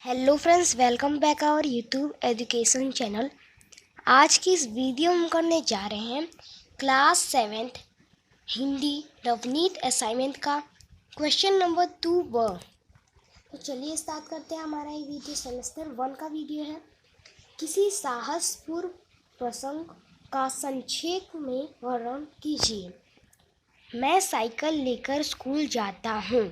Hello friends, welcome back our YouTube education channel. आज की इस वीडियो में हम करने जा रहे हैं class 7th Hindi Navneet assignment का क्वेश्चन नंबर 2 तो चलिए स्टार्ट करते हैं। हमारा ये वीडियो सेमेस्टर 1 का वीडियो है। किसी साहसपूर्ण प्रसंग का संक्षेप में वर्णन कीजिए। मैं साइकिल लेकर स्कूल जाता हूँ।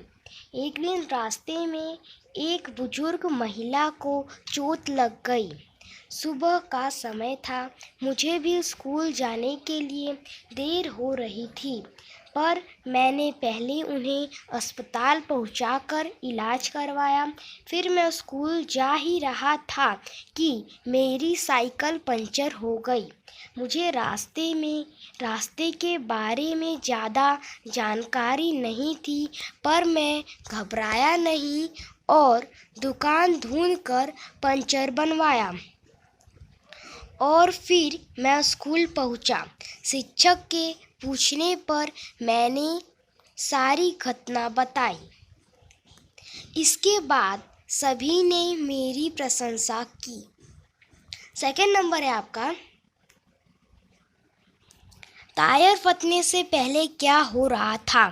एक दिन रास्ते में एक बुजुर्ग महिला को चोट लग गई। सुबह का समय था। मुझे भी स्कूल जाने के लिए देर हो रही थी, पर मैंने पहले उन्हें अस्पताल पहुंचाकर इलाज करवाया। फिर मैं स्कूल जा ही रहा था कि मेरी साइकिल पंचर हो गई। मुझे रास्ते के बारे में ज़्यादा जानकारी नहीं थी, पर मैं घबराया नहीं और दुकान ढूंढकर पंचर बनवाया और फिर मैं स्कूल पहुंचा। शिक्षक के पूछने पर मैंने सारी घटना बताई। इसके बाद सभी ने मेरी प्रशंसा की। सेकंड नंबर है आपका, टायर फटने से पहले क्या हो रहा था।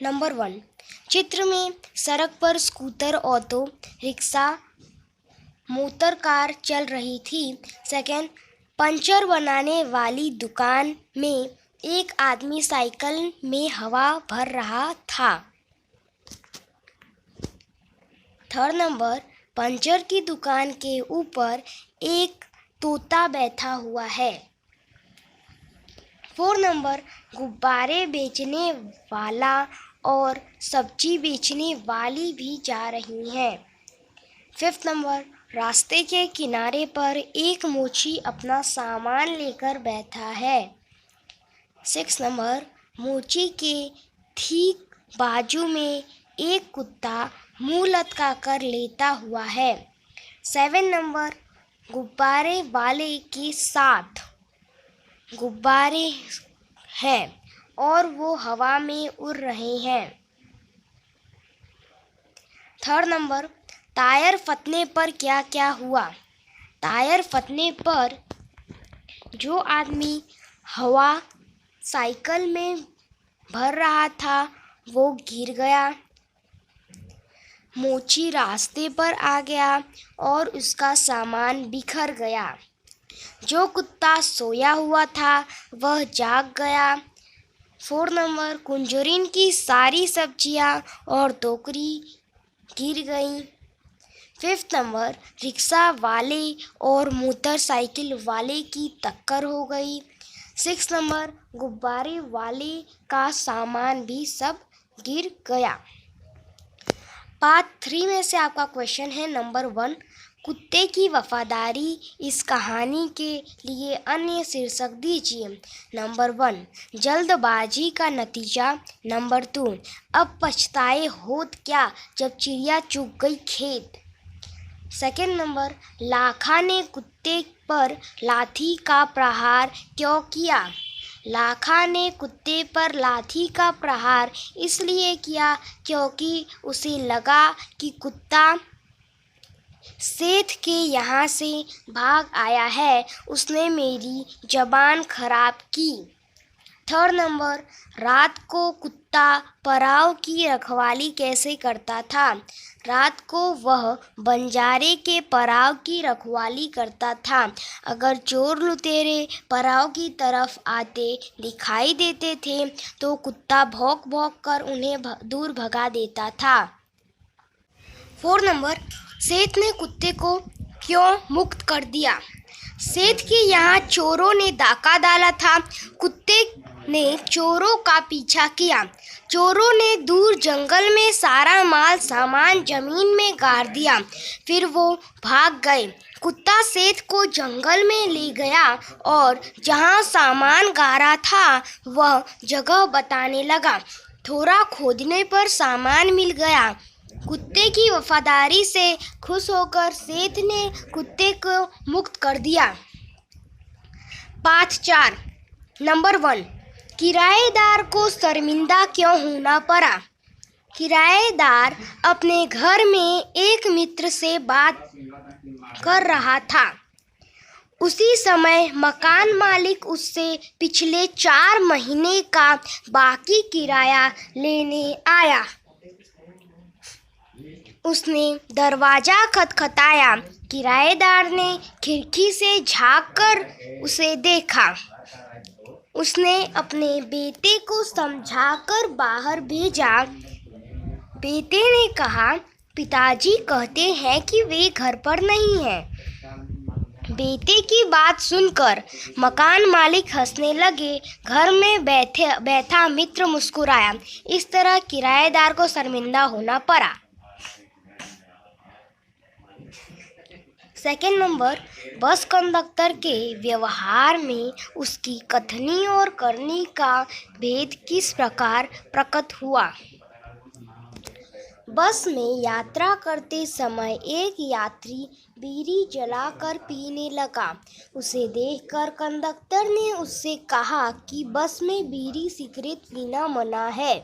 नंबर 1, चित्र में सड़क पर scooter, auto rickshaw, motor car चल रही थी। सेकंड, पंचर बनाने वाली दुकान में एक आदमी साइकिल में हवा भर रहा था। थर्ड नंबर, पंचर की दुकान के ऊपर एक तोता बैठा हुआ है। फोर्थ नंबर, गुब्बारे बेचने वाला और सब्जी बेचने वाली भी जा रही हैं। फिफ्थ नंबर, रास्ते के किनारे पर एक मोची अपना सामान लेकर बैठा है। सिक्स नंबर, मोची के ठीक बाजू में एक कुत्ता मुंह लटका कर लेटा हुआ है। सेवन नंबर, गुब्बारे वाले के साथ गुब्बारे हैं और वो हवा में उड़ रहे हैं। थर्ड नंबर, टायर फटने पर क्या क्या हुआ। टायर फटने पर जो आदमी हवा साइकिल में भर रहा था वो गिर गया। मोची रास्ते पर आ गया और उसका सामान बिखर गया। जो कुत्ता सोया हुआ था वह जाग गया। फोर्थ नंबर, कुंजरीन की सारी सब्जियां और टोकरी गिर गई। फिफ्थ नंबर, रिक्शा वाले और मोटरसाइकिल वाले की टक्कर हो गई। सिक्स नंबर, गुब्बारे वाले का सामान भी सब गिर गया। पार्ट 3 में से आपका क्वेश्चन है नंबर 1, कुत्ते की वफादारी। इस कहानी के लिए अन्य शीर्षक दीजिए। नंबर 1, जल्दबाजी का नतीजा। नंबर 2, अब पछताए होत क्या जब चिड़िया चुग गई खेत। सेकंड नंबर, लाखा ने कुत्ते पर लाठी का प्रहार क्यों किया। लाखा ने कुत्ते पर लाठी का प्रहार इसलिए किया क्योंकि उसे लगा कि कुत्ता सेठ के यहाँ से भाग आया है, उसने मेरी जबान खराब की। थर्ड नंबर, रात को कुत्ता पराव की रखवाली कैसे करता था। रात को वह बंजारे के पराव की रखवाली करता था। अगर चोर लुटेरे पराव की तरफ आते दिखाई देते थे तो कुत्ता भौंक भौंक कर उन्हें दूर भगा देता था। फोर्थ नंबर, सेठ ने कुत्ते को क्यों मुक्त कर दिया। सेठ के यहाँ चोरों ने डाका डाला था। कुत्ते ने चोरों का पीछा किया। चोरों ने दूर जंगल में सारा माल सामान जमीन में गाड़ दिया। फिर वो भाग गए। कुत्ता सेठ को जंगल में ले गया और जहाँ सामान गाड़ा था वह जगह बताने लगा। थोड़ा खोदने पर सामान मिल गया। कुत्ते की वफादारी से खुश होकर सेठ ने कुत्ते को मुक्त कर दिया। पार्ट 4, नंबर 1, किराएदार को शर्मिंदा क्यों होना पड़ा। किराएदार अपने घर में एक मित्र से बात कर रहा था। उसी समय मकान मालिक उससे पिछले 4 महीने का बाकी किराया लेने आया। उसने दरवाजा खटखटाया। किराएदार ने खिड़की से झांककर उसे देखा। उसने अपने बेटे को समझाकर बाहर भेजा। बेटे ने कहा, पिताजी कहते हैं कि वे घर पर नहीं हैं। बेटे की बात सुनकर मकान मालिक हंसने लगे। घर में बैठा मित्र मुस्कुराया। इस तरह किराएदार को शर्मिंदा होना पड़ा। सेकंड नंबर, बस कंडक्टर के व्यवहार में उसकी कथनी और करनी का भेद किस प्रकार प्रकट हुआ। बस में यात्रा करते समय एक यात्री बीड़ी जलाकर पीने लगा। उसे देखकर कंडक्टर ने उससे कहा कि बस में बीड़ी सिगरेट पीना मना है।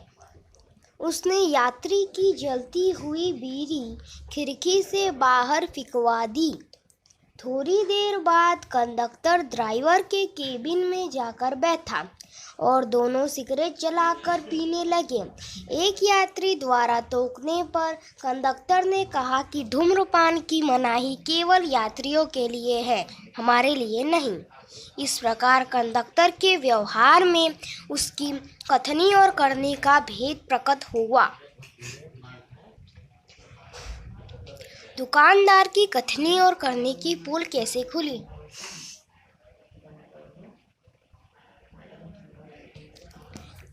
उसने यात्री की जलती हुई बीड़ी खिड़की से बाहर फेंकवा दी। थोड़ी देर बाद कंडक्टर ड्राइवर के केबिन में जाकर बैठा और दोनों सिगरेट जलाकर पीने लगे। एक यात्री द्वारा टोकने पर कंडक्टर ने कहा कि धूम्रपान की मनाही केवल यात्रियों के लिए है, हमारे लिए नहीं। इस प्रकार कंडक्टर के व्यवहार में उसकी कथनी और करनी का भेद प्रकट हुआ। दुकानदार की कथनी और करनी की पोल कैसे खुली।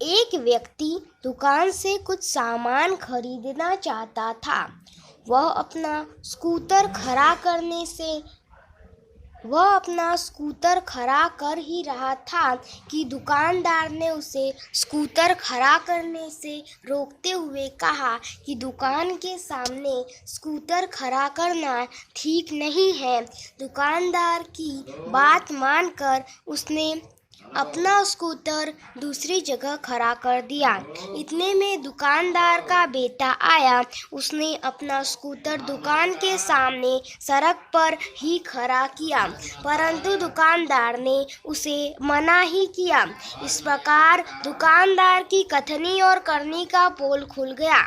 एक व्यक्ति दुकान से कुछ सामान खरीदना चाहता था। वह अपना स्कूटर खड़ा कर ही रहा था कि दुकानदार ने उसे स्कूटर खड़ा करने से रोकते हुए कहा कि दुकान के सामने स्कूटर खड़ा करना ठीक नहीं है। दुकानदार की बात मानकर उसने अपना स्कूटर दूसरी जगह खड़ा कर दिया। इतने में दुकानदार का बेटा आया। उसने अपना स्कूटर दुकान के सामने सड़क पर ही खड़ा किया, परंतु दुकानदार ने उसे मना ही किया। इस प्रकार दुकानदार की कथनी और करनी का पोल खुल गया।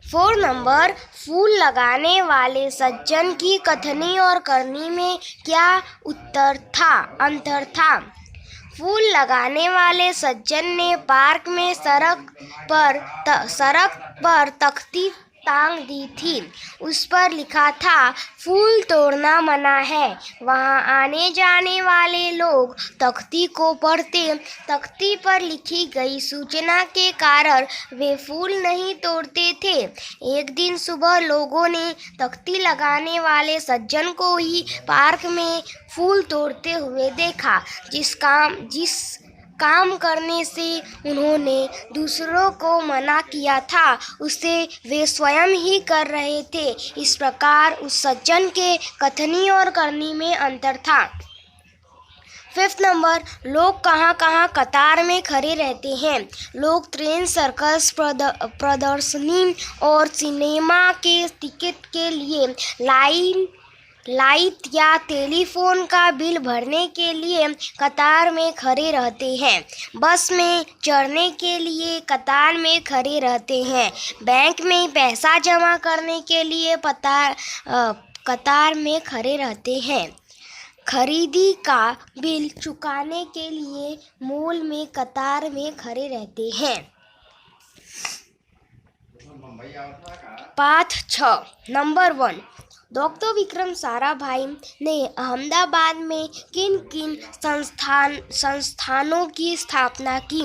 4 नंबर, फूल लगाने वाले सज्जन की कथनी और करनी में क्या अंतर था। फूल लगाने वाले सज्जन ने पार्क में सड़क पर तख्ती टांग दी थी। उस पर लिखा था, फूल तोड़ना मना है। वहां आने जाने वाले लोग तख्ती को पढ़ते। तख्ती पर लिखी गई सूचना के कारण वे फूल नहीं तोड़ते थे। एक दिन सुबह लोगों ने तख्ती लगाने वाले सज्जन को ही पार्क में फूल तोड़ते हुए देखा। जिस काम करने से उन्होंने दूसरों को मना किया था, उसे वे स्वयं ही कर रहे थे। इस प्रकार उस सज्जन के कथनी और करनी में अंतर था। 5th नंबर, लोग कहाँ कतार में खड़े रहते हैं। लोग ट्रेन, सर्कस, प्रदर्शनी और सिनेमा के टिकट के लिए लाइट या टेलीफोन का बिल भरने के लिए कतार में खड़े रहते हैं। बस में चढ़ने के लिए कतार में खड़े रहते हैं। बैंक में पैसा जमा करने के लिए कतार में खड़े रहते हैं। खरीदी का बिल चुकाने के लिए मॉल में कतार में खड़े रहते हैं। पाठ 6 नंबर 1, डॉक्टर विक्रम साराभाई ने अहमदाबाद में किन संस्थानों की स्थापना की।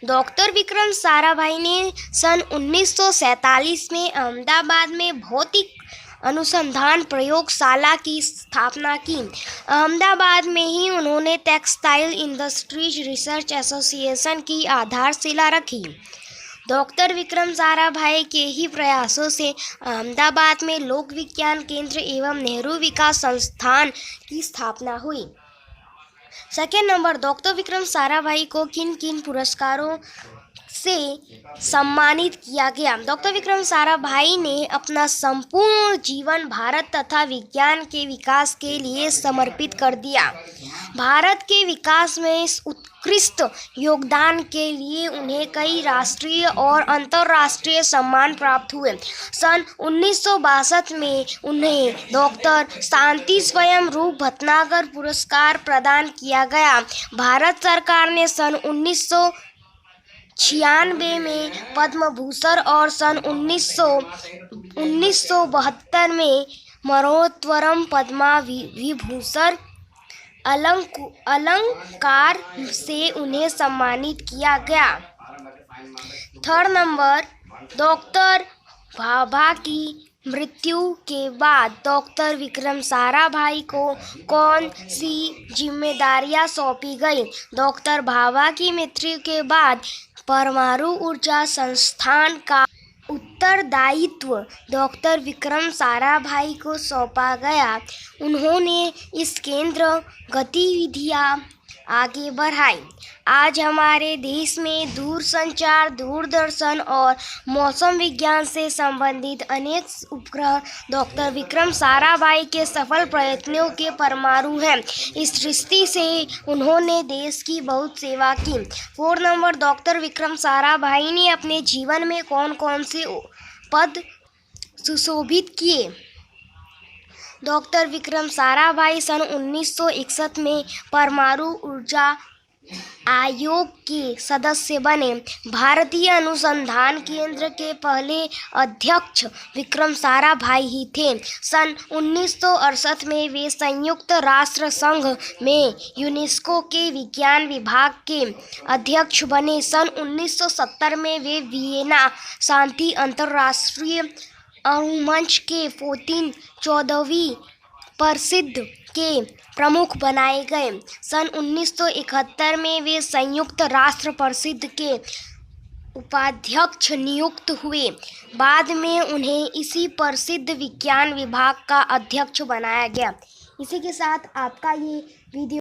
डॉक्टर विक्रम साराभाई ने सन 1947 में अहमदाबाद में भौतिक अनुसंधान प्रयोगशाला की स्थापना की। अहमदाबाद में ही उन्होंने टेक्सटाइल इंडस्ट्रीज रिसर्च एसोसिएशन की आधारशिला रखी। डॉक्टर विक्रम साराभाई के ही प्रयासों से अहमदाबाद में लोक विज्ञान केंद्र एवं नेहरू विकास संस्थान की स्थापना हुई। Second number, doctor Vikram Sarabhai को किन पुरस्कारों से सम्मानित किया गया। डॉक्टर विक्रम साराभाई ने अपना संपूर्ण जीवन भारत तथा विज्ञान के विकास के लिए समर्पित कर दिया। भारत के विकास में इस उत्कृष्ट योगदान के लिए उन्हें कई राष्ट्रीय और अंतर्राष्ट्रीय सम्मान प्राप्त हुए। सन 1962 में उन्हें डॉक्टर शांति स्वयं रूप भटनागर पुरस्कार प्रदान किया गया। भारत सरकार ने सन 1996 में पद्म भूषण और सन 1972 में मरणोत्तरम पद्मा विभूषण अलंकार से उन्हें सम्मानित किया गया। थर्ड नंबर, डॉक्टर भाभा की मृत्यु के बाद डॉक्टर विक्रम साराभाई को कौन सी जिम्मेदारियां सौंपी गई? डॉक्टर भाभा की मृत्यु के बाद परमाणु ऊर्जा संस्थान का उत्तरदायित्व डॉक्टर विक्रम साराभाई को सौंपा गया। उन्होंने इस केंद्र गतिविधियां आगे बढ़ाई। आज हमारे देश में दूरसंचार, दूरदर्शन और मौसम विज्ञान से संबंधित अनेक उपग्रह डॉक्टर विक्रम साराभाई के सफल प्रयत्नों के परमाणु हैं। इस दृष्टि से उन्होंने देश की बहुत सेवा की। 4 नंबर, डॉक्टर विक्रम साराभाई ने अपने जीवन में कौन कौन से पद सुशोभित किए? डॉक्टर विक्रम साराभाई सन 1961 में परमाणु ऊर्जा आयोग के सदस्य बने। भारतीय अनुसंधान केंद्र के पहले अध्यक्ष विक्रम साराभाई ही थे। सन 1968 में वे संयुक्त राष्ट्र संघ में यूनेस्को के विज्ञान विभाग के अध्यक्ष बने। सन 1970 में वे वियना शांति अंतर्राष्ट्रीय अणुमंच के 14वीं परिषद के प्रमुख बनाए गए। सन 1971 में वे संयुक्त राष्ट्र परिषद के उपाध्यक्ष नियुक्त हुए। बाद में उन्हें इसी परिषद विज्ञान विभाग का अध्यक्ष बनाया गया। इसी के साथ आपका ये वीडियो